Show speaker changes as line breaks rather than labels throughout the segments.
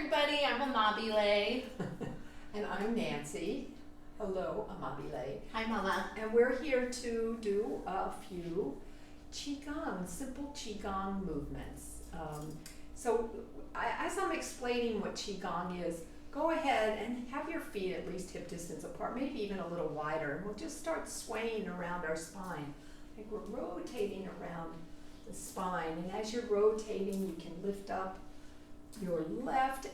everybody, I'm Amabile.
And I'm Nancy. Hello, Amabile.
Hi, Mama.
And we're here to do a few Qi Gong, simple Qi Gong movements. As I'm explaining what Qi Gong is, go ahead and have your feet at least hip distance apart, maybe even a little wider. And we'll just start swaying around our spine. Like we're rotating around the spine. And as you're rotating, you can lift up your left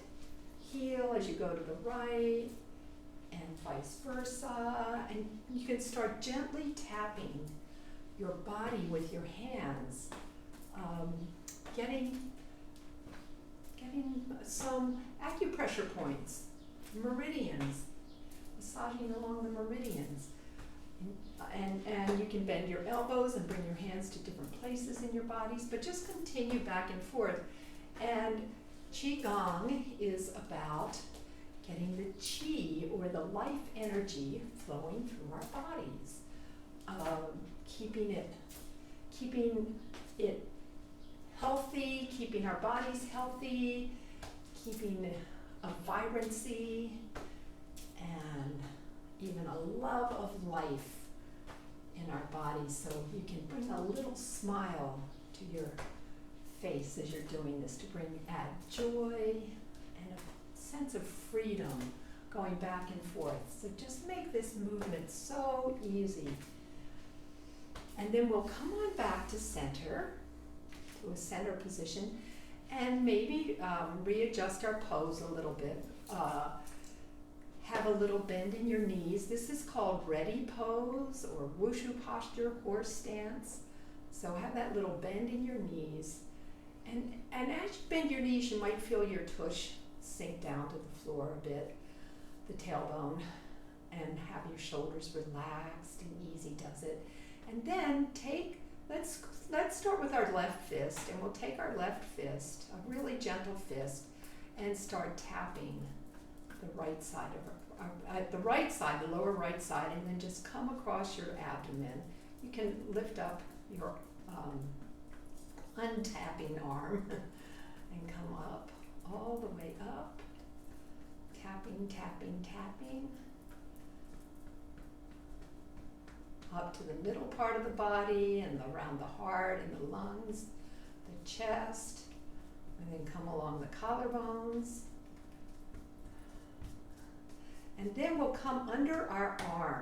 heel as you go to the right, and vice versa. And you can start gently tapping your body with your hands, getting some acupressure points, meridians, massaging along the meridians. And you can bend your elbows and bring your hands to different places in your bodies, but just continue back and forth. And Qi Gong is about getting the qi, or the life energy, flowing through our bodies, keeping it healthy, keeping our bodies healthy, keeping a vibrancy and even a love of life in our bodies. So you can bring a little smile to your face as you're doing this, to add joy and a sense of freedom going back and forth. So just make this movement so easy. And then we'll come on back to center, to a center position, and maybe readjust our pose a little bit. Have a little bend in your knees. This is called ready pose or wushu posture, horse stance. So have that little bend in your knees. And as you bend your knees, you might feel your tush sink down to the floor a bit, the tailbone, and have your shoulders relaxed, and easy does it. And then let's start with our left fist, and we'll take our left fist, a really gentle fist, and start tapping the right side the lower right side, and then just come across your abdomen. You can lift up your untapping arm and come up, all the way up, tapping, tapping, tapping, up to the middle part of the body and around the heart and the lungs, the chest, and then come along the collarbones. And then we'll come under our arm.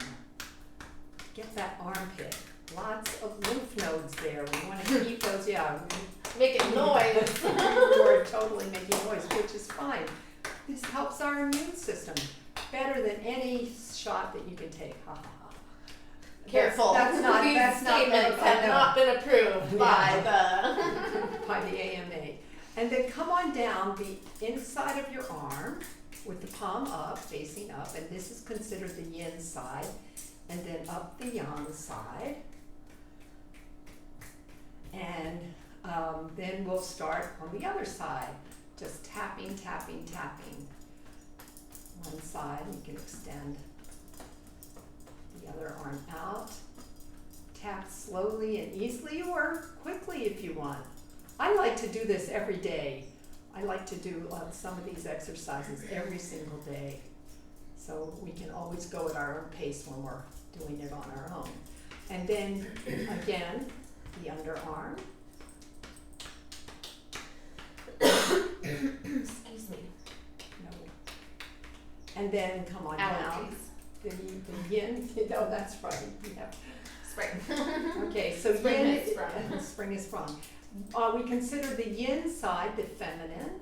Get that armpit. Lots of lymph nodes there. We want to keep those,
Making noise.
We're totally making noise, which is fine. This helps our immune system better than any shot that you can take. Ha ha ha.
Careful. These statements have not been approved by
the AMA. And then come on down the inside of your arm with the palm up, facing up, and this is considered the yin side, and then up the yang side. And then we'll start on the other side, just tapping, tapping, tapping. One side, you can extend the other arm out. Tap slowly and easily, or quickly if you want. I like to do this every day. I like to do some of these exercises every single day. So we can always go at our own pace when we're doing it on our own. And then, again, the underarm.
Excuse me.
No. And then come on down. The yin. No, that's right. Yeah.
Spring.
Okay, so
Spring
yin
is sprung.
Spring is sprung. We consider the yin side the feminine,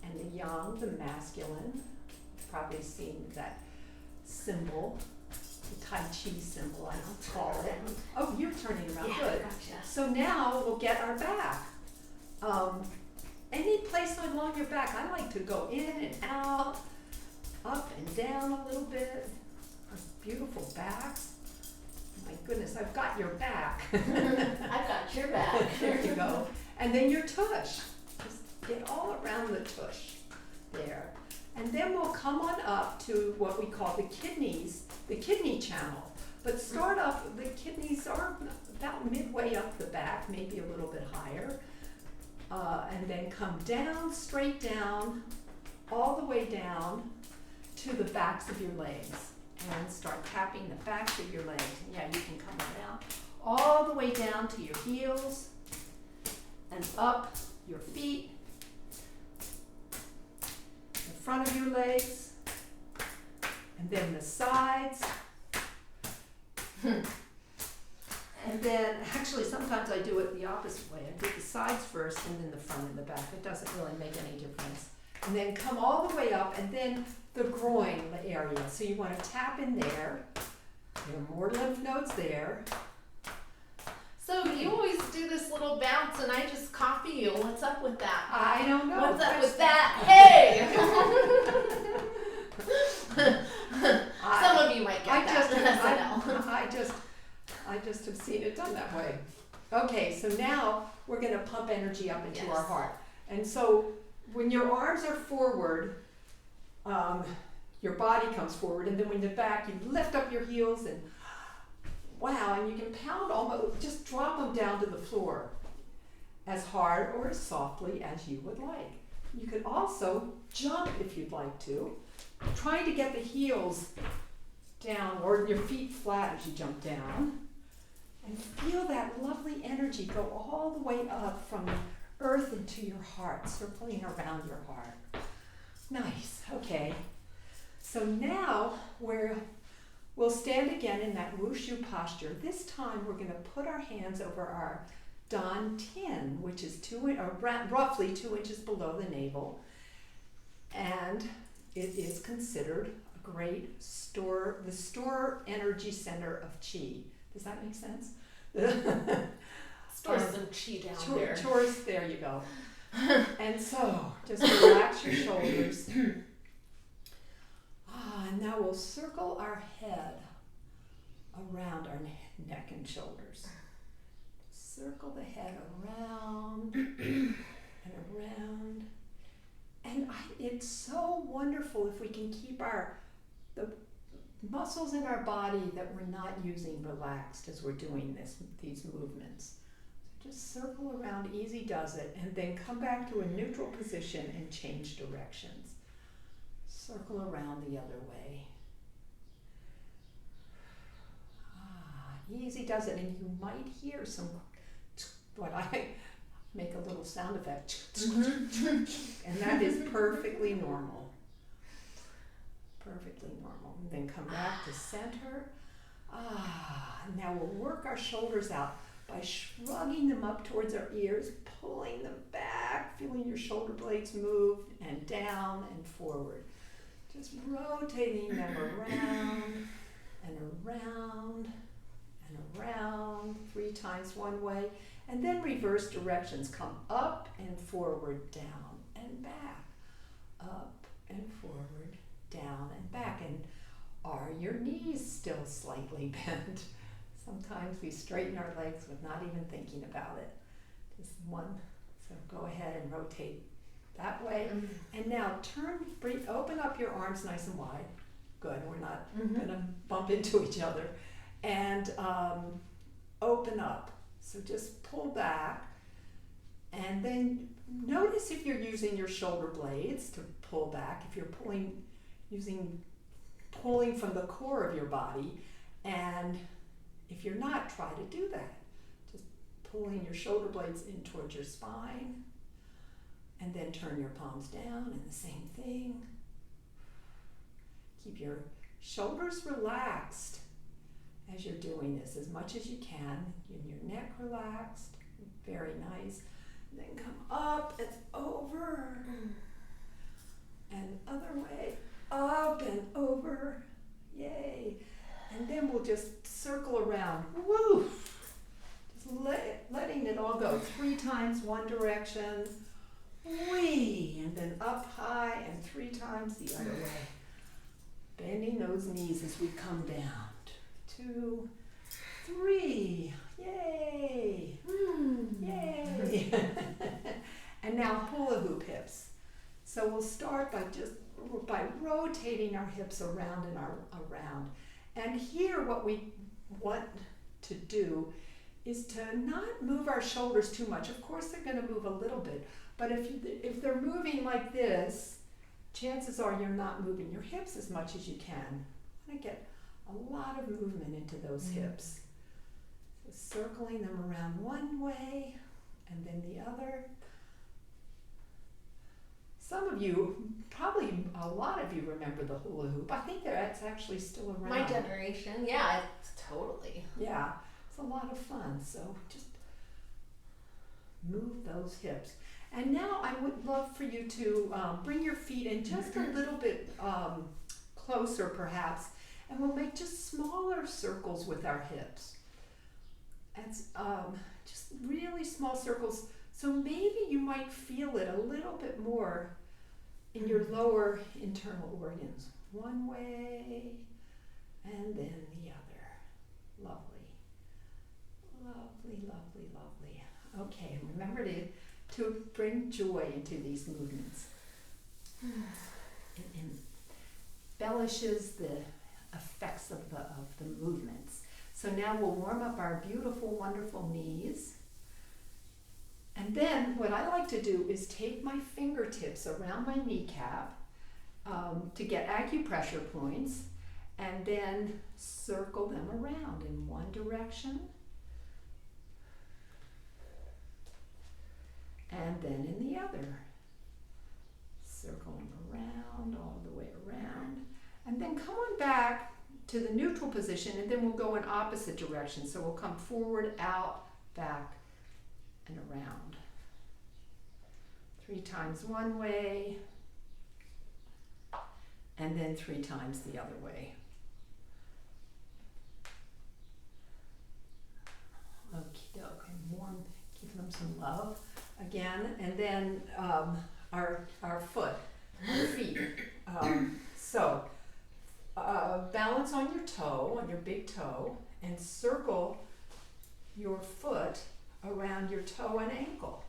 and the yang the masculine. You've probably seen that symbol, the Tai Chi symbol, I call it. Oh, you're turning around,
Yeah,
good.
gotcha.
So now we'll get our back. Any place along your back. I like to go in and out, up and down a little bit. Our beautiful backs. My goodness, I've got your back.
I've got your back.
There you go. And then your tush. Just get all around the tush there. And then we'll come on up to what we call the kidneys, the kidney channel. But start up, the kidneys are about midway up the back, maybe a little bit higher. And then come down, straight down, all the way down to the backs of your legs. And start tapping the backs of your legs. And yeah, you can come around all the way down to your heels and up your feet, the front of your legs, and then the sides. And then, actually, sometimes I do it the opposite way. I do the sides first and then the front and the back. It doesn't really make any difference. And then come all the way up, and then the groin area. So you want to tap in there. There are more lymph nodes there.
So you always do this little bounce and I just copy you. What's up with that?
I don't know.
What's up with that? Hey! Some of you might get that.
I just have seen it done that way. Okay, so now we're going to pump energy up into our heart. And so when your arms are forward, your body comes forward, and then when you're back, you lift up your heels and wow, and you can pound almost, just drop them down to the floor as hard or as softly as you would like. You could also jump if you'd like to, trying to get the heels down or your feet flat as you jump down, and feel that lovely energy go all the way up from the earth into your heart, circling around your heart. Nice, okay. So now we'll stand again in that wushu posture. This time we're going to put our hands over our Dan Tian, which is roughly 2 inches below the navel, and it is considered a great the store energy center of Qi. Does that make sense?
Store some Qi down there.
There you go. And so, just relax your shoulders. And now we'll circle our head around our neck and shoulders. Circle the head around and around. And it's so wonderful if we can keep the muscles in our body that we're not using relaxed as we're doing these movements. So just circle around, easy does it, and then come back to a neutral position and change directions. Circle around the other way. Easy does it, and you might hear I make a little sound effect, and that is perfectly normal. Perfectly normal. And then come back to center. Now we'll work our shoulders out by shrugging them up towards our ears, pulling them back, feeling your shoulder blades move, and down and forward. Just rotating them around and around and around 3 times one way, and then reverse directions. Come up and forward, down and back, up and forward, down and back. And are your knees still slightly bent? Sometimes we straighten our legs with not even thinking about it. Just one. So go ahead and rotate that way. And now open up your arms nice and wide. Good, we're not gonna bump into each other. And open up. So just pull back, and then notice if you're using your shoulder blades to pull back, if you're pulling from the core of your body, and if you're not, try to do that. Just pulling your shoulder blades in towards your spine, and then turn your palms down, and the same thing. Keep your shoulders relaxed as you're doing this as much as you can, and your neck relaxed. Very nice. And then come up and over, and other way, up and over. Yay. And then we'll just circle around. Woo! Just letting it all go. 3 times one direction. Wee! And then up high, and 3 times the other way. Bending those knees as we come down. 2, 3. Yay! Yay! And now hula hoop hips. So we'll start by rotating our hips around and around. And here what we want to do is to not move our shoulders too much. Of course they're going to move a little bit, but if they're moving like this, chances are you're not moving your hips as much as you can. You want to get a lot of movement into those hips. So circling them around one way and then the other. Some of you, probably a lot of you remember the hula hoop. I think that's actually still around.
My generation, yeah, totally.
Yeah, it's a lot of fun. So just move those hips. And now I would love for you to bring your feet in just a little bit closer perhaps, and we'll make just smaller circles with our hips. That's just really small circles. So maybe you might feel it a little bit more in your lower internal organs. One way and then the other. Lovely. Lovely, lovely, lovely. Okay, and remember to bring joy into these movements. It embellishes the effects of the movements. So now we'll warm up our beautiful, wonderful knees. And then what I like to do is take my fingertips around my kneecap to get acupressure points, and then circle them around in one direction and then in the other. Circle them around, all the way around. And then come on back to the neutral position, and then we'll go in opposite directions. So we'll come forward, out, back, and around. 3 times one way, and then 3 times the other way. Okie doke, and warm, give them some love again, and then our foot, our feet. So balance on your toe, on your big toe, and circle your foot around your toe and ankle.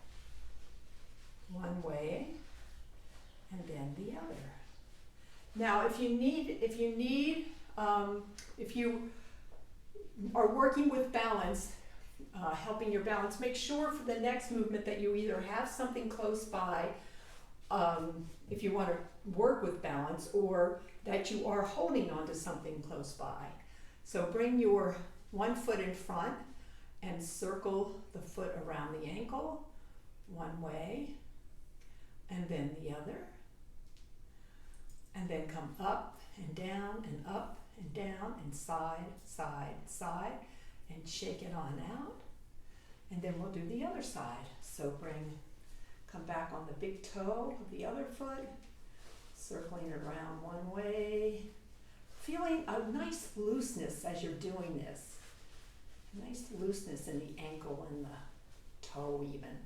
One way and then the other. Now if you are working with balance, helping your balance, make sure for the next movement that you either have something close by if you want to work with balance, or that you are holding on to something close by. So bring your one foot in front and circle the foot around the ankle one way and then the other, and then come up and down and side, side, side, and shake it on out, and then we'll do the other side. So come back on the big toe of the other foot, circling it around one way, feeling a nice looseness as you're doing this. Nice looseness in the ankle and the toe even.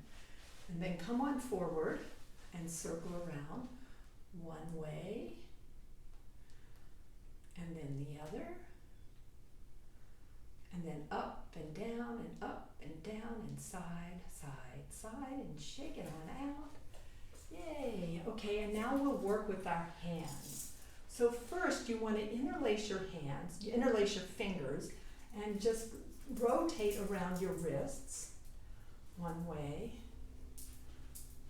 And then come on forward and circle around one way and then the other. And then up and down and side, side, side, and shake it on out. Yay! Okay, and now we'll work with our hands. So first you want to interlace your fingers, and just rotate around your wrists one way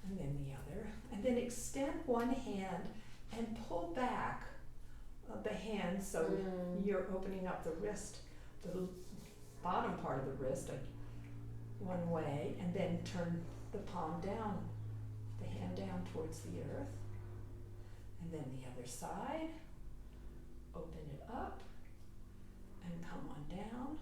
and then the other, and then extend one hand and pull back the hand so you're opening up the wrist, the bottom part of the wrist one way, and then turn the palm down, the hand down towards the earth, and then the other side, open it up and come on down.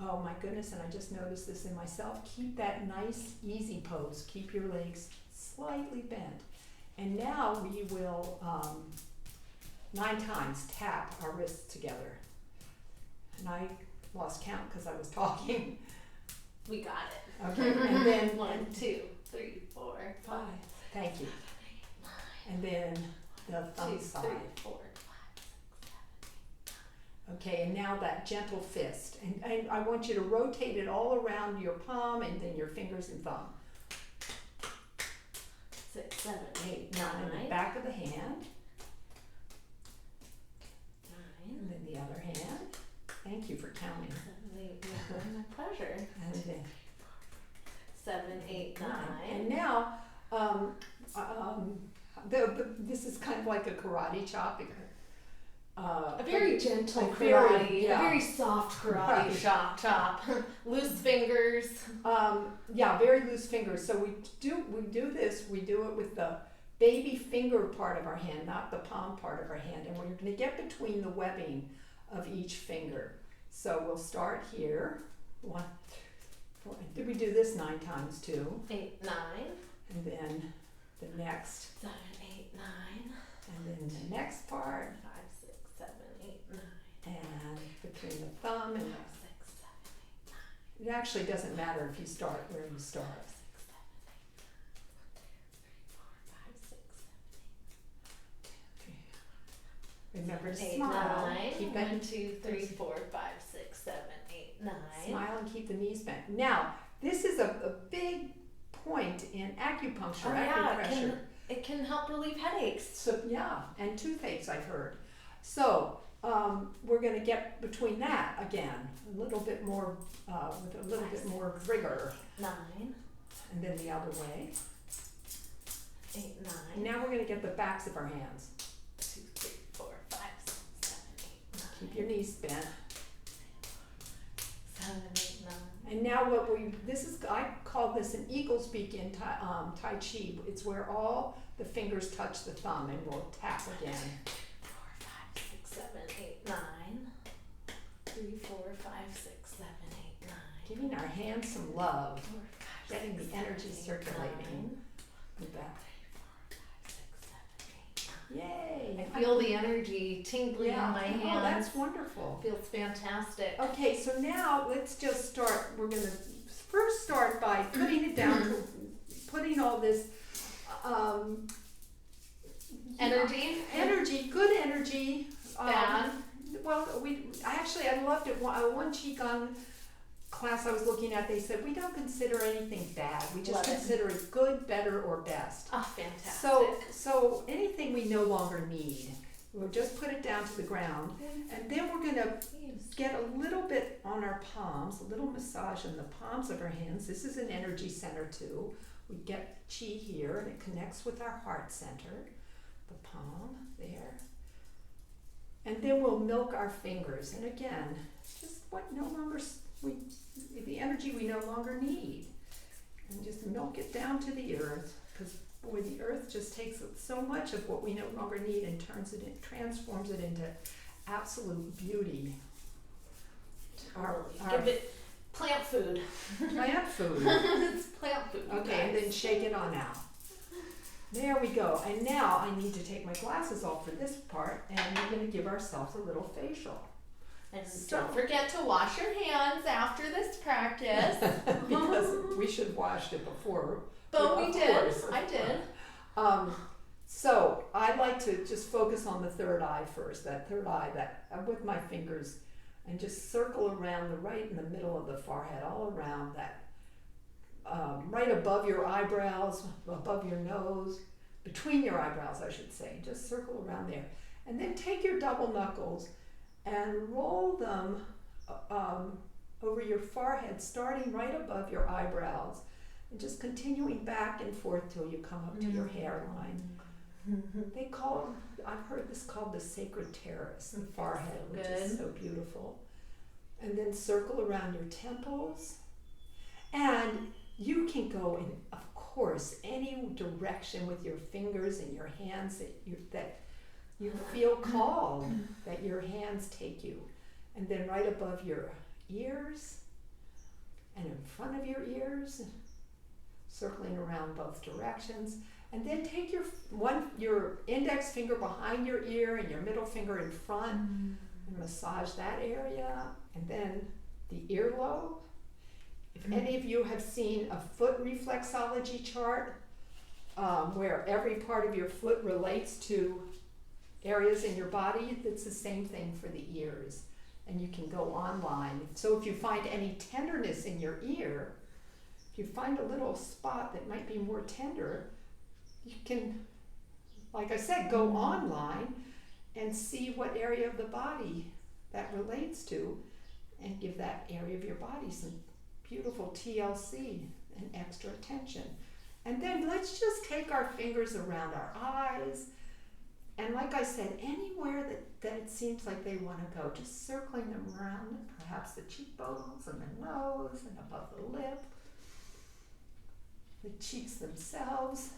Oh my goodness, and I just noticed this in myself. Keep that nice, easy pose. Keep your legs slightly bent. And now we will 9 times tap our wrists together. And I lost count because I was talking.
We got it.
Okay, and then
1, 2, 3, 4, 5.
Thank you.
7, 8, 9.
And then the thumb
2,
side.
3, 4, 5, 6, 7, 8, 9.
Okay, and now that gentle fist. And I want you to rotate it all around your palm and then your fingers and thumb.
6, 7, 8, 9.
And the back of the hand.
9.
And then the other hand. Thank you for counting.
7, 8, 9. My pleasure.
And then
7, 8, 9.
And now, this is kind of like a karate chop.
A very gentle
a
karate,
very- yeah.
a very soft karate
Right.
chop. Loose fingers.
Very loose fingers. So we do this. We do it with the baby finger part of our hand, not the palm part of our hand, and we're going to get between the webbing of each finger. So we'll start here. 1, 2, 4. Did we do this 9 times too?
8, 9.
And then the next,
7, 8, 9.
and then the next part,
5, 6, 7, 8, 9.
and between the thumb
5,
and
6, 7, 8, 9.
it actually doesn't matter if you start where you start.
5, 6, 7, 8, 9. 1, 2, 3, 4, 5, 6, 7, 8, 9.
Remember to
8,
smile.
9.
Keep that
1, 2, 3, 4, 5, 6, 7, 8, 9.
smile and keep the knees bent. Now, this is a big point in acupuncture,
Oh, yeah,
acupressure.
it can help relieve headaches.
So yeah, and toothaches I've heard. So we're going to get between that again, a little bit more, with a little bit more rigor,
9,
and then the other way.
8, 9.
And now we're going to get the backs of our hands.
2, 3, 4, 5, 6, 7, 8, 9.
Keep your knees bent.
7, 8, 9.
And now I call this an eagle's beak in Tai Chi. It's where all the fingers touch the thumb, and we'll tap again.
4, 5, 6, 7, 8, 9. 3, 4, 5, 6, 7, 8, 9.
Giving our hands some love,
4, 5,
getting
6,
the energy
7, 8,
circulating. With that.
3, 4, 5, 6, 7, 8, 9.
Yay!
I feel the energy tingling in my hands.
Oh, that's wonderful.
Feels fantastic.
Okay, so now let's just start. We're going to first start by putting it down, putting all this
Energy.
good energy.
Bad.
Well, I loved it. One Qi Gong class I was looking at, they said we don't consider anything bad. We just
Love it.
consider it good, better, or best.
Oh, fantastic.
So anything we no longer need, we'll just put it down to the ground, and then we're going to get a little bit on our palms, a little massage in the palms of our hands. This is an energy center too. We get Qi here, and it connects with our heart center, the palm there. And then we'll milk our fingers, and again, just the energy we no longer need, and just milk it down to the earth, because boy, the earth just takes so much of what we no longer need and transforms it into absolute beauty.
Give it plant food.
Plant food.
It's plant food.
Okay, and then shake it on out. There we go. And now I need to take my glasses off for this part, and we're going to give ourselves a little facial.
And don't forget to wash your hands after this practice.
Because we should wash it before.
But we
Of
did.
course.
I did.
So I like to just focus on the third eye first. That third eye, that with my fingers, and just circle around right in the middle of the forehead, all around that, right above your eyebrows, above your nose, between your eyebrows, I should say. Just circle around there, and then take your double knuckles and roll them over your forehead, starting right above your eyebrows, and just continuing back and forth till you come up to your hairline. I've heard this called the sacred terrace, the forehead, which is so beautiful. And then circle around your temples. And you can go in, of course, any direction with your fingers and your hands that you feel called, that your hands take you. And then right above your ears and in front of your ears, circling around both directions. And then take your index finger behind your ear and your middle finger in front and massage that area. And then the earlobe. If any of you have seen a foot reflexology chart, where every part of your foot relates to areas in your body, it's the same thing for the ears. And you can go online. So if you find any tenderness in your ear, if you find a little spot that might be more tender, you can, like I said, go online and see what area of the body that relates to, and give that area of your body some beautiful TLC and extra attention. And then let's just take our fingers around our eyes. And like I said, anywhere that it seems like they want to go, just circling them around, perhaps the cheekbones and the nose and above the lip, the cheeks themselves,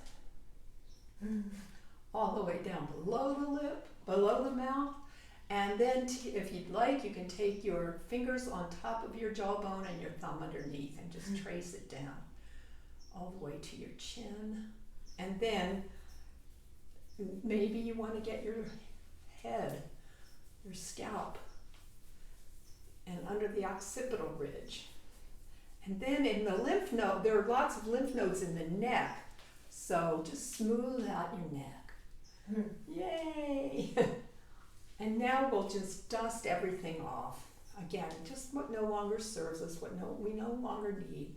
all the way down below the lip, below the mouth. And then if you'd like, you can take your fingers on top of your jawbone and your thumb underneath and just trace it down all the way to your chin. And then maybe you want to get your head, your scalp, and under the occipital ridge. And then in the lymph node, there are lots of lymph nodes in the neck, so just smooth out your neck. Yay! And now we'll just dust everything off. Again, just what no longer serves us, what we no longer need.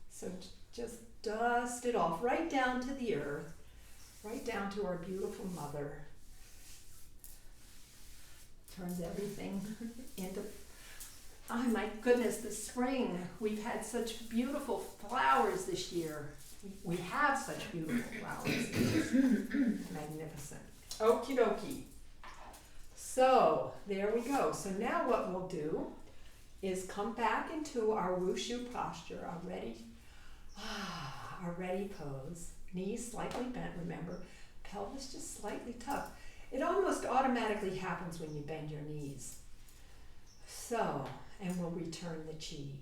So just dust it off right down to the earth, right down to our beautiful mother. Turns everything into, oh my goodness, the spring. We've had such beautiful flowers this year. We have such beautiful flowers. It's magnificent. Okie dokie. So there we go. So now what we'll do is come back into our wushu posture, our ready pose. Knees slightly bent, remember, pelvis just slightly tucked. It almost automatically happens when you bend your knees. So, and we'll return the chi.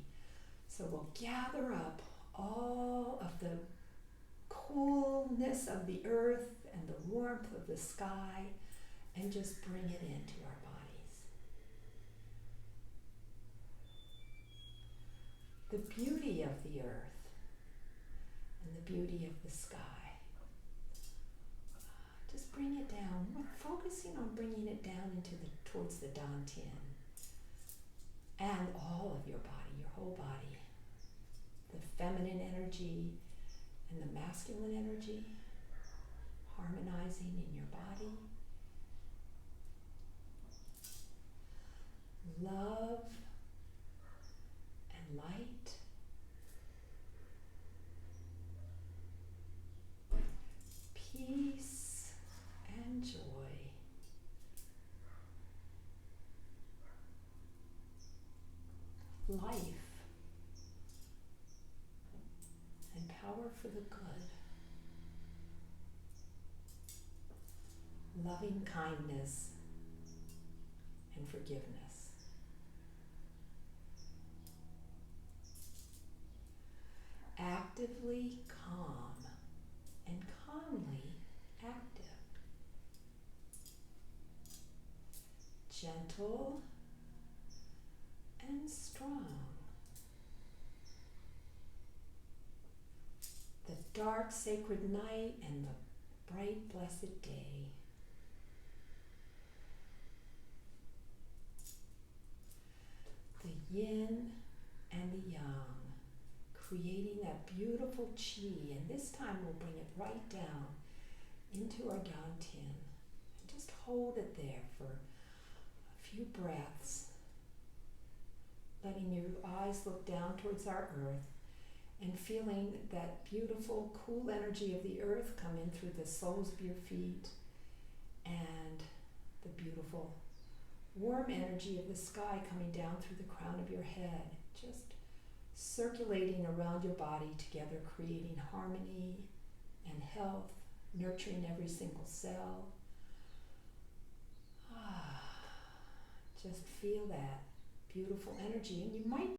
So we'll gather up all of the coolness of the earth and the warmth of the sky and just bring it into our bodies. The beauty of the earth and the beauty of the sky. Just bring it down. We're focusing on bringing it down towards the dantian and all of your body, your whole body. The feminine energy and the masculine energy harmonizing in your body. Love and light. Peace and joy. Life and power for the good. Loving kindness and forgiveness. Actively calm and calmly active. Gentle and strong. The dark sacred night and the bright blessed day. The yin and the yang, creating that beautiful qi, and this time we'll bring it right down into our dantian and just hold it there for a few breaths, letting your eyes look down towards our earth and feeling that beautiful cool energy of the earth come in through the soles of your feet and the beautiful warm energy of the sky coming down through the crown of your head, just circulating around your body together, creating harmony and health, nurturing every single cell. Just feel that beautiful energy, and you might